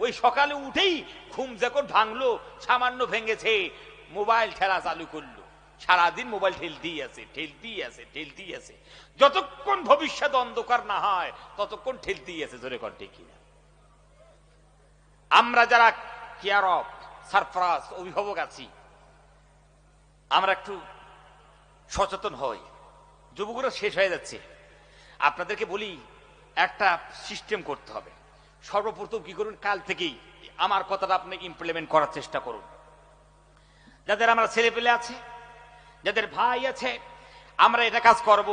ওই সকালে উঠেই ঘুম যখন ভাঙলো, সামান্য ভেঙেছে, মোবাইল ঠেলা চালু করলো, সারাদিন মোবাইল ঠেলতেই আছে, যতক্ষণ ভবিষ্যৎ অন্ধকার না হয় ততক্ষণ ঠেলতেই আছে। জোরে কর ঠিক কিনা? আমরা যারা কেয়ার অফ সারফরাজ অভিভাবক আছি, আমরা একটু সচেতন হই। যুবকরা শেষ হয়ে যাচ্ছে, আপনাদেরকে বলি একটা সিস্টেম করতে হবে। সর্বপ্রথম কি করুন, কাল থেকেই আমার কথাটা আপনি ইমপ্লিমেন্ট করার চেষ্টা করুন। যাদের আমরা ছেলে পেলে আছে, যাদের ভাই আছে, আমরা এটা কাজ করব,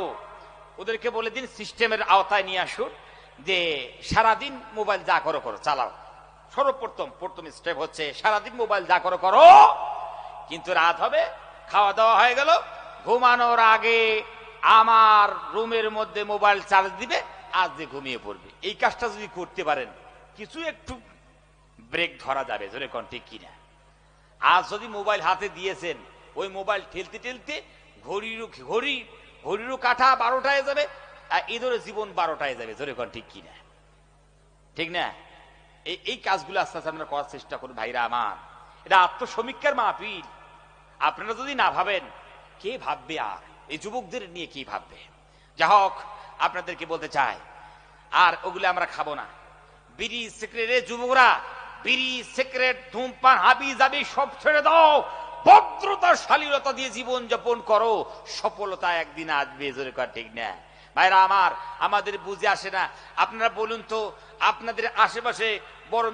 ওদেরকে বলে দিন সিস্টেমের আওতায় নিয়ে আসুন যে সারাদিন মোবাইল যা করো করো চালাও। প্রথম স্টেপ হচ্ছে সারাদিন মোবাইল যা করো করো, কিন্তু রাত হবে, খাওয়া দাওয়া হয়ে গেল, ঘুমানোর আগে আমার রুমের মধ্যে মোবাইল চার্জ দিবে, আজ যে ঘুমিয়ে পড়বে। এই কাজটা যদি করতে পারেন কিছু একটু ব্রেক ধরা যাবে। জোরে কোন ঠিক কিনা? আজ যদি মোবাইল হাতে দিয়েছেন, ওই মোবাইল ঠেলতে ঠেলতে ঘড়িরও কাঠা 12টায় যাবে, আর এদের জীবন 12টায় যাবে। জোরে কোন ঠিক কিনা? ঠিক না? এই কাজগুলো আস্তে আস্তে আমরা করার চেষ্টা করুন ভাইরা আমার। এটা আত্মসমীক্ষার মাহফিল। আপনারা যদি না ভাবেন, কে ভাববে? আর এই যুবকদের নিয়ে কি ভাববে? যা হোক, আপনাদেরকে বলতে চাই, আর ওগুলো আমরা খাবো না। বিড়ি সিগারেট, যুবকরা বিড়ি সিগারেট ধূমপান হাবি যাবি সব ছেড়ে দাও, ভদ্রতা শালীনতা দিয়ে জীবন যাপন করো, সফলতা একদিন আসবে। জোরে কর ঠিক না? ভাইরা আমার, আমাদের বুঝে আসে না। আপনারা বলুন তো, আপনাদের আশেপাশে বড়